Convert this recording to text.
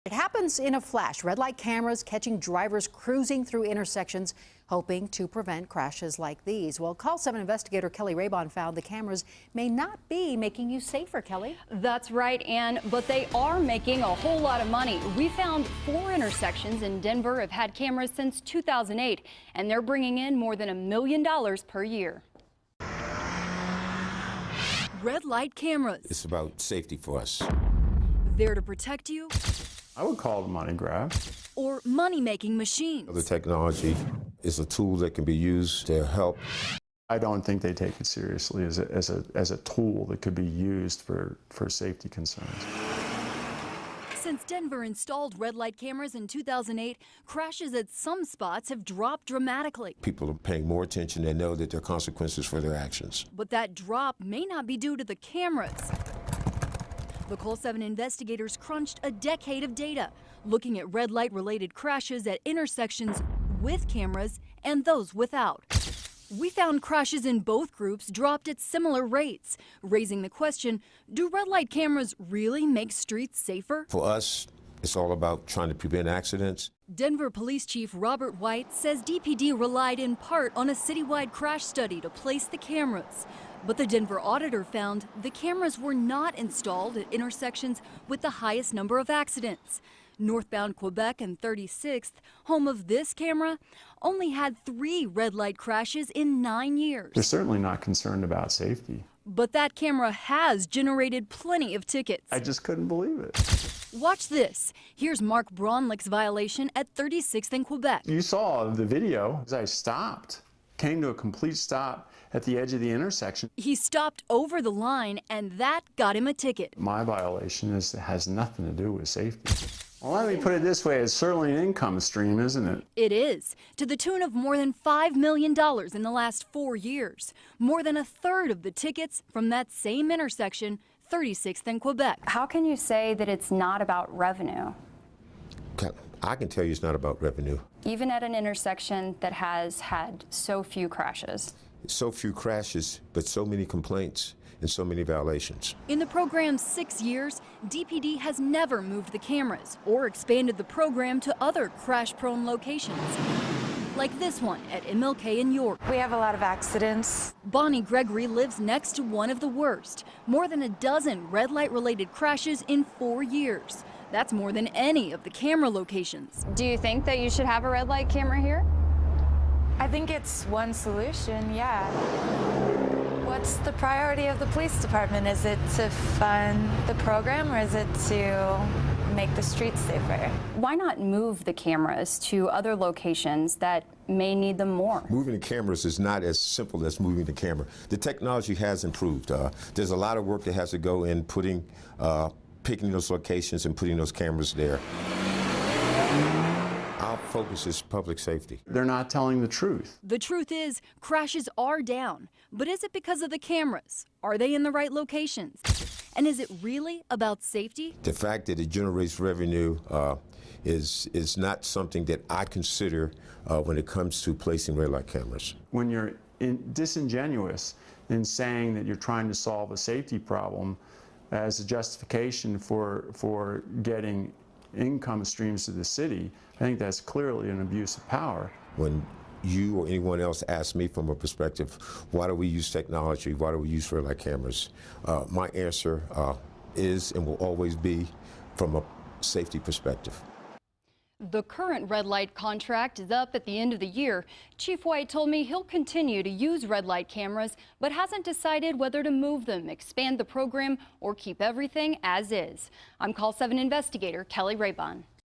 It happens in a flash. Red light cameras catching drivers cruising through intersections, hoping to prevent crashes like these. Well, CALL7 investigator Kelly Raybon found the cameras may not be making you safer, Kelly. That's right, Ann, but they are making a whole lot of money. We found 4 intersections in Denver have had cameras since 2008, and they're bringing in more than $1 million per year. Red light cameras. It's about safety for us. There to protect you. I would call it a money grab. Or money-making machines. The technology is a tool that can be used to help. I don't think they take it seriously as a tool that could be used for safety concerns. Since Denver installed red light cameras in 2008, crashes at some spots have dropped dramatically. People are paying more attention and know that there are consequences for their actions. But that drop may not be due to the cameras. The CALL7 investigators crunched a decade of data, looking at red light related crashes at intersections with cameras and those without. We found crashes in both groups dropped at similar rates, raising the question, do red light cameras really make streets safer? For us, it's all about trying to prevent accidents. Denver Police Chief Robert White says DPD relied in part on a citywide crash study to place the cameras. But the Denver auditor found the cameras were not installed at intersections with the highest number of accidents. Northbound Quebec and 36th, home of this camera, only had 3 red light crashes in 9 years. They're certainly not concerned about safety. But that camera has generated plenty of tickets. I just couldn't believe it. Watch this. Here's Mark Braunlick's violation at 36th and Quebec. You saw the video as I stopped, came to a complete stop at the edge of the intersection. He stopped over the line, and that got him a ticket. My violation has nothing to do with safety. Well, let me put it this way, it's certainly an income stream, isn't it? It is, to the tune of more than $5 million in the last 4 years. More than a third of the tickets from that same intersection, 36th and Quebec. How can you say that it's not about revenue? I can tell you it's not about revenue. Even at an intersection that has had so few crashes. So few crashes, but so many complaints and so many violations. In the program's 6 years, DPD has never moved the cameras or expanded the program to other crash-prone locations, like this one at MLK in York. We have a lot of accidents. Bonnie Gregory lives next to one of the worst. More than a dozen red light-related crashes in 4 years. That's more than any of the camera locations. Do you think that you should have a red light camera here? I think it's one solution, yeah. What's the priority of the police department? Is it to fund the program or is it to make the streets safer? Why not move the cameras to other locations that may need them more? Moving the cameras is not as simple as moving the camera. The technology has improved. There's a lot of work that has to go in picking those locations and putting those cameras there. Our focus is public safety. They're not telling the truth. The truth is, crashes are down. But is it because of the cameras? Are they in the right locations? And is it really about safety? The fact that it generates revenue is not something that I consider when it comes to placing red light cameras. When you're disingenuous in saying that you're trying to solve a safety problem as a justification for getting income streams to the city, I think that's clearly an abuse of power. When you or anyone else asks me from a perspective, why do we use technology, why do we use red light cameras, my answer is and will always be from a safety perspective. The current red light contract is up at the end of the year. Chief White told me he'll continue to use red light cameras, but hasn't decided whether to move them, expand the program, or keep everything as is. I'm CALL7 investigator Kelly Raybon.